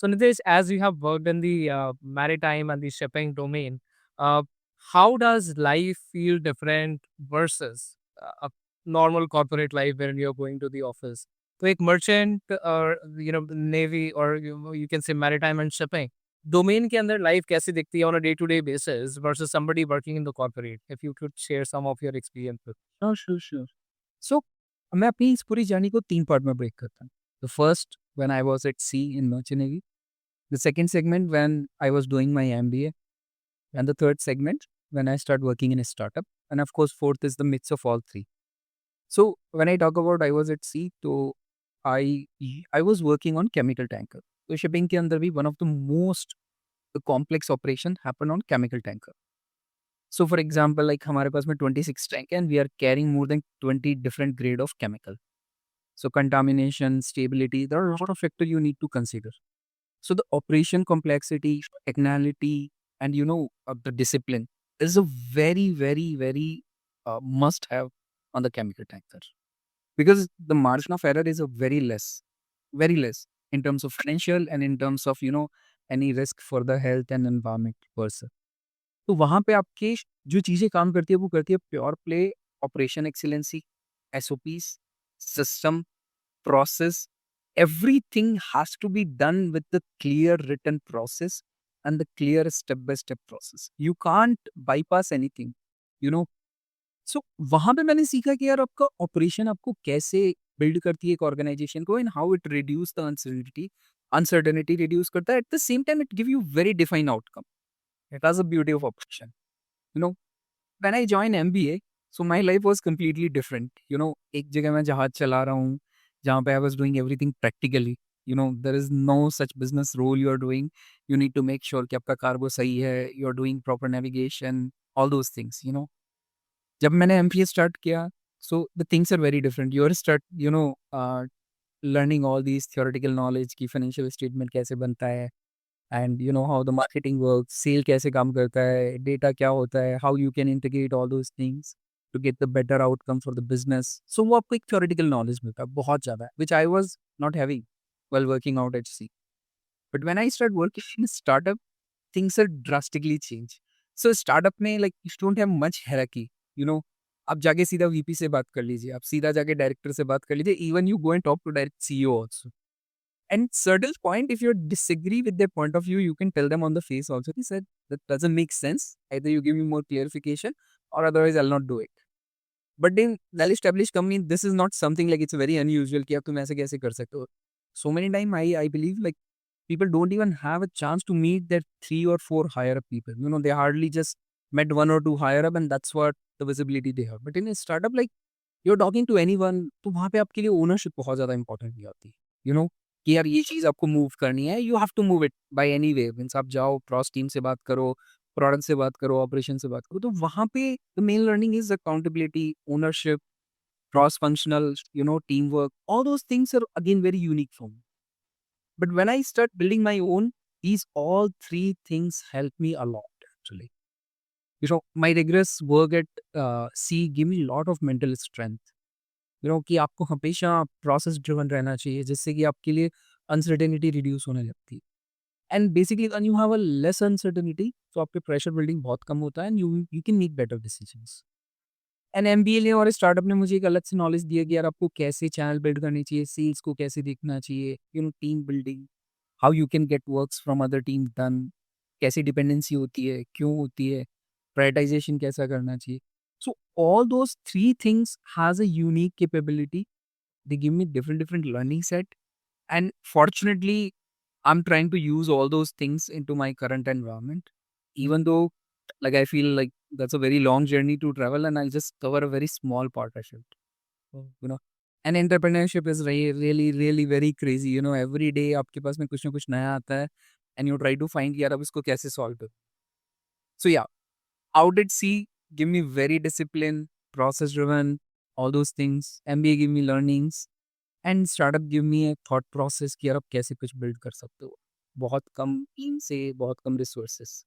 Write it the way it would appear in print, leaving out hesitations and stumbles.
So Nitesh, as you have worked in the maritime and the shipping domain, uh, how does life feel different versus a normal corporate life when you're going to the office? तो एक merchant और navy और you can say maritime and shipping domain के अंदर life कैसी दिखती है on a day to day basis versus somebody working in the corporate? If you could share some of your experiences. Sure, sure, sure. So मैं अपनी इस पूरी journey को 3 पार्ट में ब्रेक करता हूँ। The first when I was at sea in merchant navy, the second segment when I was doing my MBA, and the third segment when I started working in a startup, and of course fourth is the mix of all three. So when I talk about I was at sea, तो I was working on chemical tanker. तो shipping के अंदर भी one of the most complex operation happen on chemical tanker. So for example, like हमारे पास में 26 tank है and we are carrying more than 20 different grade of chemical. So contamination, stability, there are a lot of factors you need to consider. So the operation complexity, technicality, and the discipline is a very, very, very must have on the chemical tanker, because the margin of error is a very less in terms of financial and in terms of any risk for the health and environment person. तो वहाँ पे आपके जो चीज़ें काम करती है वो करती है pure play operation excellency, SOPs, system, process. Everything has to be done with the clear written process and the clear step by step process. You can't bypass anything, you know. सो वहाँ पे मैंने सीखा कि यार आपका ऑपरेशन आपको कैसे build करती है एक ऑर्गेनाइजेशन को, and how it reduce the uncertainty reduce करता है, at the same time it give you very defined outcome. It has a beauty of operation, you know. When I join MBA, so my life was completely different, एक जगह मैं जहाज चला रहा हूँ जहाँ पे I was doing everything practically. There is no such business role you are doing. You need to make sure कि आपका कार्गो सही है, you are doing proper navigation, all those things. जब मैंने एमबीए स्टार्ट किया, so the things are very different. You are start learning all these theoretical knowledge की financial statement कैसे बनता है, and how the marketing work, sale कैसे काम करता है, डेटा क्या होता है, how you can integrate all those things to get the better outcome for the business. So वो आपको एक थ्योरेटिकल नॉलेज मिलता है बहुत ज़्यादा, which I was not having while working out at sea. But when I started working in a startup, things are drastically changed. So startup में like you don't have much hierarchy, you know. आप जाके सीधा VP से बात कर लीजिए, आप सीधा जाके डायरेक्टर से बात कर लीजिए, even you go and talk to direct CEO also. And certain point, if you disagree with their point of view, you can tell them on the face also. He said, that doesn't make sense. Either you give me more clarification or otherwise I'll not do it. But in well-established company, this is not something like it's very unusual कि आप तुम ऐसे कैसे कर सकते हो. So many time I believe like people don't even have a chance to meet their 3 or 4 higher up people. They hardly just met 1 or 2 higher up, and that's what the visibility they have. But in a startup, like you're talking to anyone, तो वहाँ पे आपके लिए ownership बहुत ज़्यादा important हो जाती है. यू नो कि यार ये चीज़ आपको मूव करनी है, you have to move it by any way. Means आप जाओ, क्रॉस टीम से बात करो, प्रोडक्ट से बात करो, ऑपरेशन से बात करो. तो वहाँ पे the main learning is accountability, ownership, cross functional, team work. All those things are again very unique for me. But when I start building my own, these all three things help me a lot actually. My rigorous work at C give me a lot of mental strength. कि आपको हमेशा process driven रहना चाहिए, जिससे कि आपके लिए uncertainty reduce होने लगती है. And basically when you have a less uncertainty, तो आपके प्रेशर बिल्डिंग बहुत कम होता है, and you you can make better decisions. And MBA ने और स्टार्टअप ने मुझे एक अलग से नॉलेज दिया कि यार आपको कैसे चैनल बिल्ड करनी चाहिए, सेल्स को कैसे देखना चाहिए, team building, how you can get works from other team done, कैसी डिपेंडेंसी होती है, क्यों होती है, प्रायोरिटाइजेशन कैसा करना चाहिए. So all those three things has a unique capability. They give me different different learning set, and fortunately I am trying to use all those things into my current environment, even though like I feel like that's a very long journey to travel, and I'll just cover a very small part of it. you know and entrepreneurship is really really very crazy. Every day आपके पास में कुछ ना कुछ नया आता है, and you try to find यार अब इसको कैसे solve करूं. So yeah, out at sea give me very disciplined, process driven, all those things. MBA give me learnings, and startup give me a thought process कि यार अब कैसे कुछ build कर सकते हो बहुत कम टीम से, बहुत कम resources.